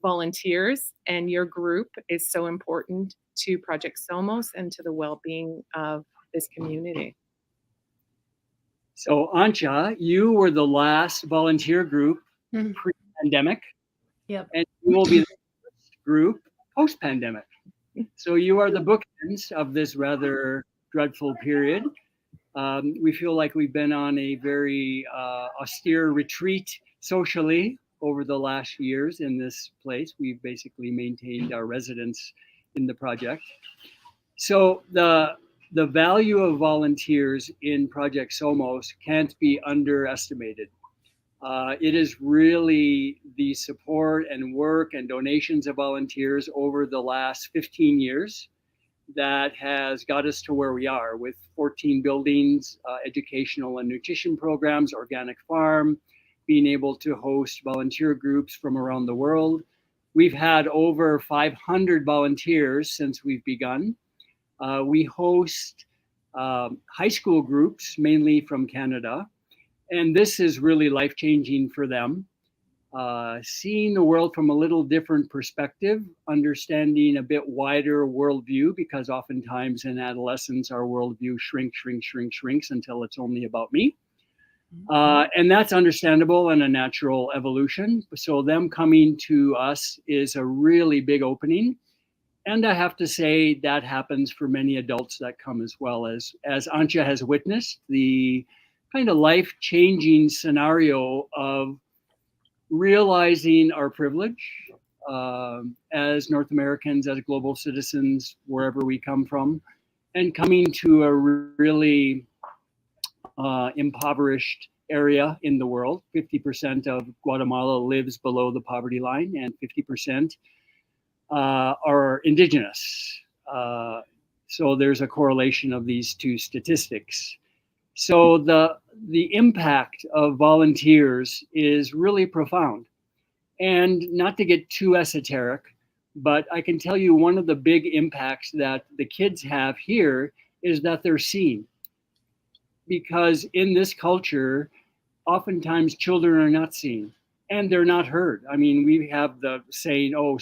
volunteers and your group is so important to Project Somos and to the well-being of this community. So Antje, you were the last volunteer group pre-pandemic. Yep. And you will be the first group post-pandemic. So you are the bookends of this rather dreadful period. We feel like we've been on a very austere retreat socially over the last years in this place. We've basically maintained our residence in the project. So the value of volunteers in Project Somos can't be underestimated. It is really the support and work and donations of volunteers over the last 15 years that has got us to where we are with 14 buildings, educational and nutrition programs, organic farm, being able to host volunteer groups from around the world. We've had over 500 volunteers since we've begun. We host high school groups, mainly from Canada. And this is really life-changing for them. Seeing the world from a little different perspective, understanding a bit wider worldview, because oftentimes in adolescence, our worldview shrinks until it's only about me. And that's understandable and a natural evolution. So them coming to us is a really big opening. And I have to say that happens for many adults that come as well, as Antje has witnessed, the kind of life-changing scenario of realizing our privilege as North Americans, as global citizens, wherever we come from, and coming to a really impoverished area in the world. 50% of Guatemala lives below the poverty line, and 50% are indigenous. So there's a correlation of these two statistics. So the impact of volunteers is really profound. And not to get too esoteric, but I can tell you one of the big impacts that the kids have here is that they're seen. Because in this culture, oftentimes children are not seen and they're not heard. I mean, we have the saying, oh,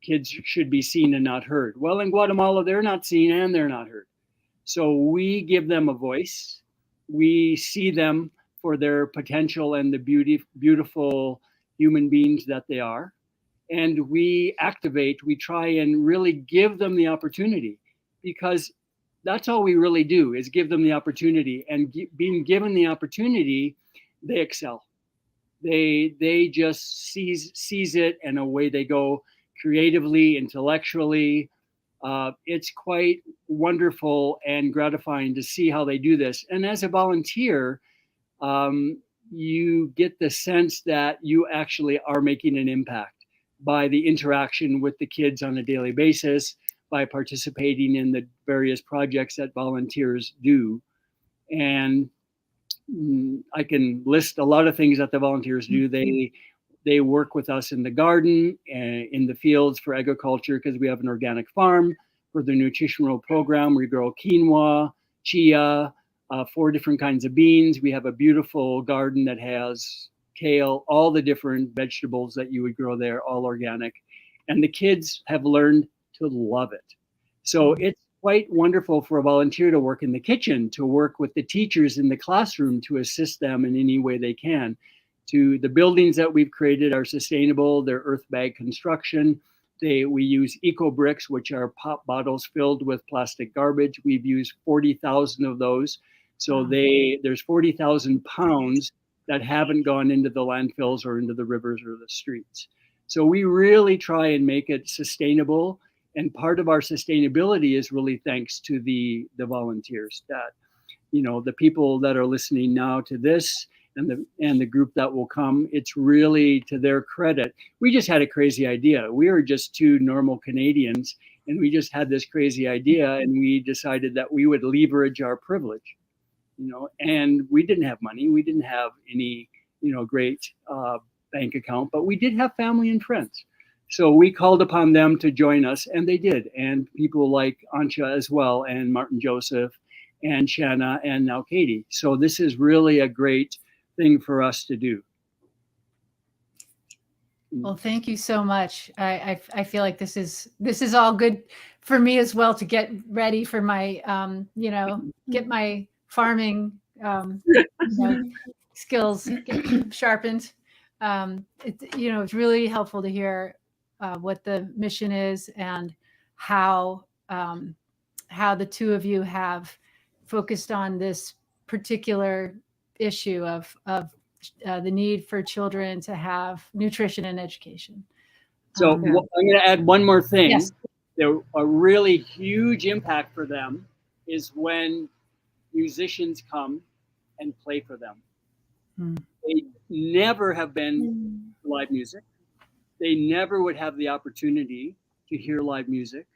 kids should be seen and not heard. Well, in Guatemala, they're not seen and they're not heard. So we give them a voice. We see them for their potential and the beautiful human beings that they are. And we try and really give them the opportunity, because that's all we really do is give them the opportunity. And being given the opportunity, they excel. They just seize it, and away they go creatively, intellectually. It's quite wonderful and gratifying to see how they do this. And as a volunteer, you get the sense that you actually are making an impact by the interaction with the kids on a daily basis, by participating in the various projects that volunteers do. And I can list a lot of things that the volunteers do. They work with us in the garden, in the fields for agriculture, because we have an organic farm. For the nutritional program, we grow quinoa, chia, 4 different kinds of beans. We have a beautiful garden that has kale, all the different vegetables that you would grow there, all organic. And the kids have learned to love it. So it's quite wonderful for a volunteer to work in the kitchen, to work with the teachers in the classroom, to assist them in any way they can. The buildings that we've created are sustainable. They're earth bag construction. We use eco bricks, which are pop bottles filled with plastic garbage. We've used 40,000 of those. So there's 40,000 pounds that haven't gone into the landfills or into the rivers or the streets. So we really try and make it sustainable. And part of our sustainability is really thanks to the volunteers, that, the people that are listening now to this, and the group that will come, it's really to their credit. We just had a crazy idea. We were just 2 normal Canadians, and we just had this crazy idea, and we decided that we would leverage our privilege, and we didn't have money. We didn't have any, great bank account, but we did have family and friends. So we called upon them to join us, and they did. And people like Antje as well, and Martin Joseph, and Shanna, and now Catie. So this is really a great thing for us to do. Well, thank you so much. I feel like this is all good for me as well, to get ready for my get my farming skills sharpened. It's really helpful to hear what the mission is, and how the 2 of you have focused on this particular issue of the need for children to have nutrition and education. So I'm going to add one more thing. Yes. A really huge impact for them is when musicians come and play for them. They never have been to live music. They never would have the opportunity to hear live music,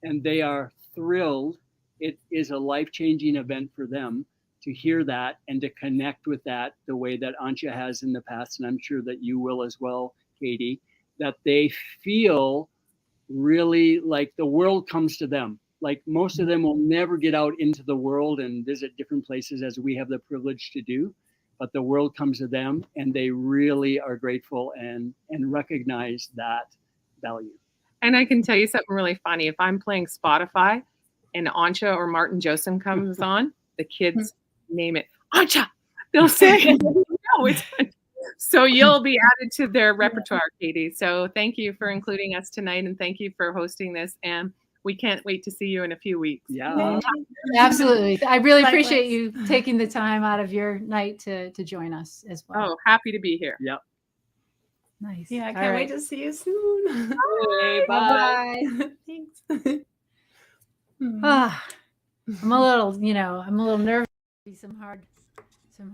and they are thrilled. It is a life-changing event for them to hear that and to connect with that the way that Antje has in the past, and I'm sure that you will as well, Catie, that they feel really like the world comes to them. Like, most of them will never get out into the world and visit different places as we have the privilege to do, but the world comes to them, and they really are grateful and recognize that value. And I can tell you something really funny. If I'm playing Spotify and Antje or Martin Joseph comes on, the kids name it Antje. They'll say, so you'll be added to their repertoire, Catie. So thank you for including us tonight, and thank you for hosting this. And we can't wait to see you in a few weeks. Yeah, absolutely. I really appreciate you taking the time out of your night to join us as well. Oh, happy to be here. Yep. Nice. Yeah, I can't wait to see you soon. Okay, bye. Thanks. I'm a little nervous. Some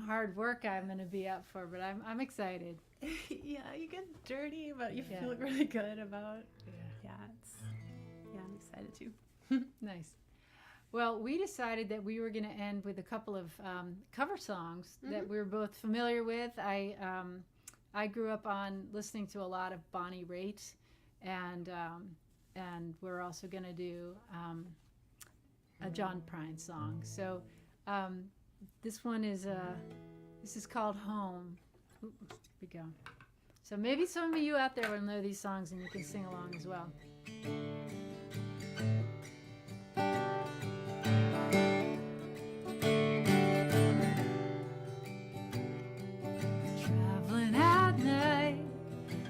hard work I'm going to be up for, but I'm excited. Yeah, you get dirty, but you Yeah. feel really good about. Yeah. I'm excited too. Nice. Well, we decided that we were going to end with a couple of cover songs that we were both familiar with. I grew up on listening to a lot of Bonnie Raitt, and we're also going to do a John Prine song. So this one is called Home. Ooh, here we go. So maybe some of you out there will know these songs and you can sing along as well. Traveling at night,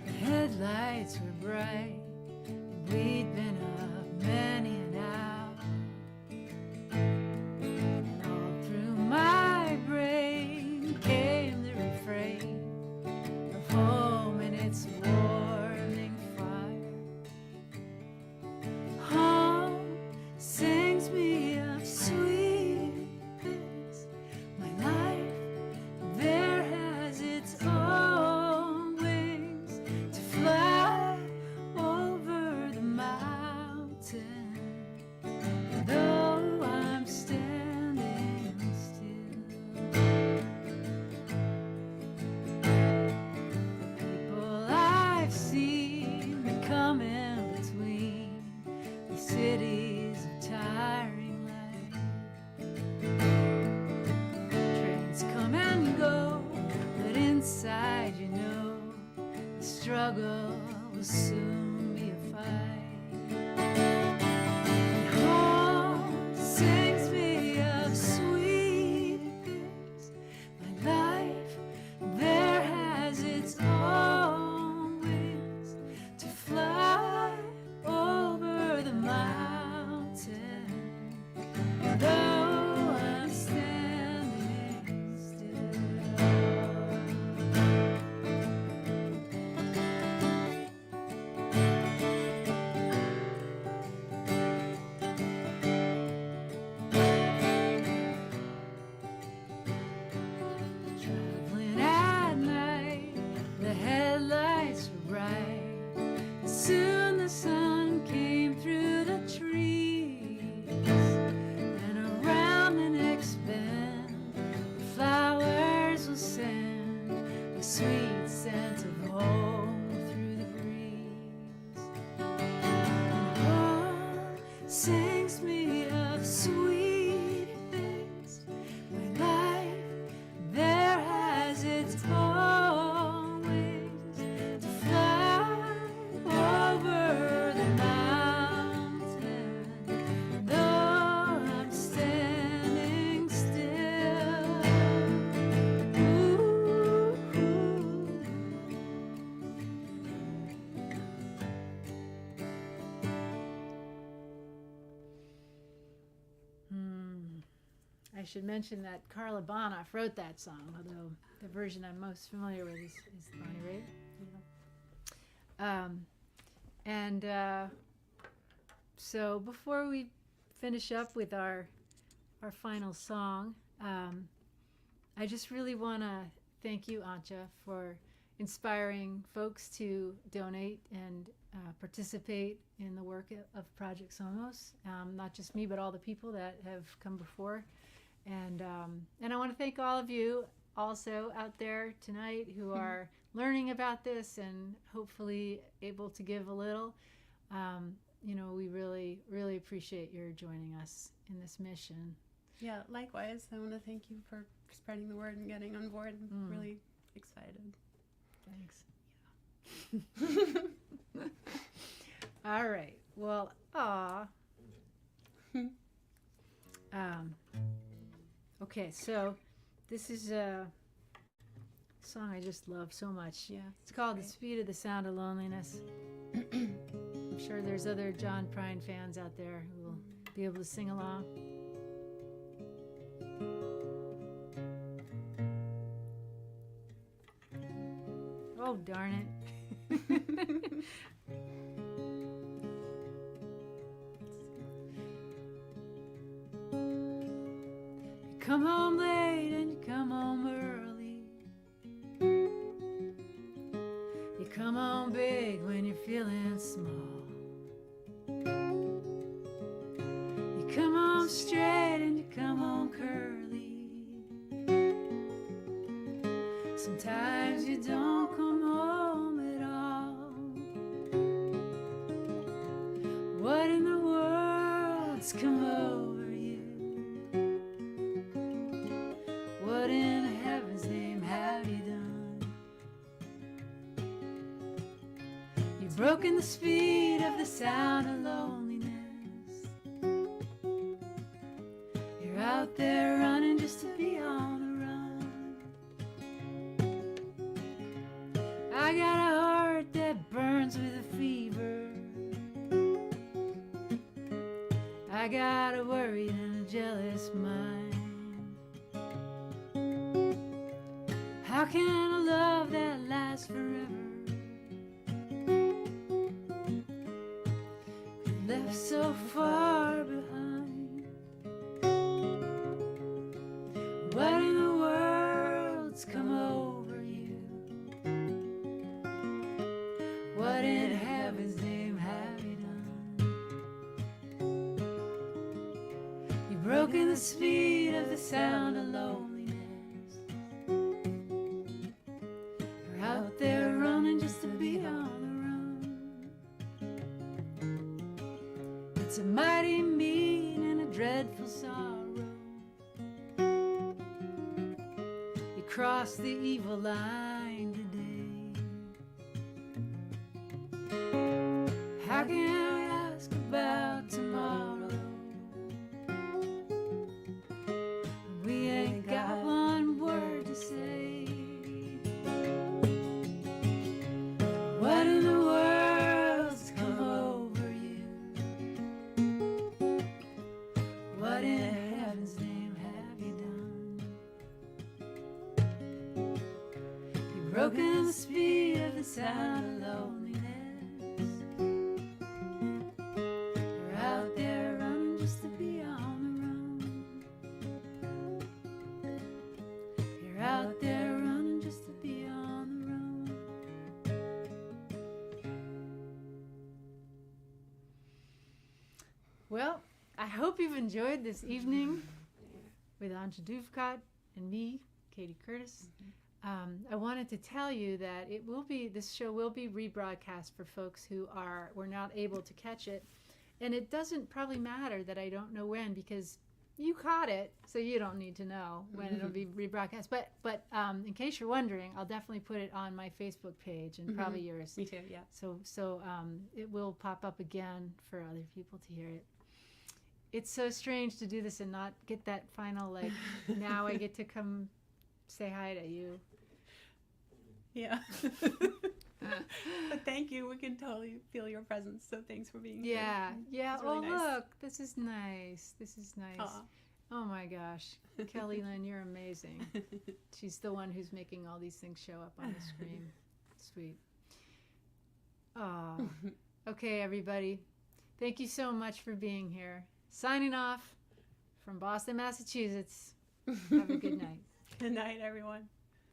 the headlights were bright, and we'd been up many an hour. And all through my brain came the refrain of home and its warming fire. Home sings me of sweet things. My life there has its own wings to fly over the mountain. Though I'm standing still, people I've seen that come in between the cities of tiring life. Trains come and go, but inside you know the struggle will soon be a fight. And home sings me of sweet things. My life there has its own wings to fly over the mountain. Though I'm standing still. Traveling at night, the headlights were bright. Soon the sun came through the trees, and around the next bend, the flowers will send a sweet scent of home through the breeze. And home sings me of sweet things. My life there has its own wings to fly over the mountain. Though I'm standing still. Ooh. I should mention that Carla Bonoff wrote that song, although the version I'm most familiar with is Bonnie Raitt. So before we finish up with our final song, I just really want to thank you, Antje, for inspiring folks to donate and participate in the work of Project Somos. Not just me, but all the people that have come before. And I want to thank all of you also out there tonight who are learning about this and hopefully able to give a little. We really, really appreciate your joining us in this mission. Yeah, likewise. I want to thank you for spreading the word and getting on board. I'm really excited. Thanks. All right. Well, okay, so this is a song I just love so much. Yeah, It's called The Speed of the Sound of Loneliness. I'm sure there's other John Prine fans out there who will be able to sing along. Oh, darn it. You come home late and you come home early. feeling small. You come home straight and you come home curly. Sometimes you don't come home at all. What in the world's come over you? What in heaven's name have you done? You've broken the speed of the sound of loneliness. You're out there running just to be on the run. I got a heart that burns with a fever. I got a worried and a jealous mind. How can a love that lasts forever be left so far behind? What in the world's come over you? What in heaven's name have you done? You've broken the speed of the sound of loneliness. You're out there running just to be on the run. It's a mighty mean and a dreadful sorrow. You crossed the evil line today. How can I ask about tomorrow? We ain't got one word to say. What in the world's come over you? What in heaven's name have you done? You've broken the speed of the sound of loneliness. You're out there running just to be on the run. You're out there running just to be on the run. Well, I hope you've enjoyed this evening with Antje Duvekot and me, Catie Curtis. I wanted to tell you that this show will be rebroadcast for folks who were not able to catch it. And it doesn't probably matter that I don't know when, because you caught it, so you don't need to know when it'll be rebroadcast. But in case you're wondering, I'll definitely put it on my Facebook page and probably yours. Me too, yeah. So it will pop up again for other people to hear it. It's so strange to do this and not get that final, like, now I get to come say hi to you. Yeah. But thank you. We can totally feel your presence. So thanks for being here. Yeah. It's really Oh, nice. look, this is nice. Aw. Oh my gosh, Kelly Lynn, you're amazing. She's the one who's making all these things show up on the screen. Sweet. Oh. Okay, everybody. Thank you so much for being here. Signing off from Boston, Massachusetts. Have a good night. Good night, everyone.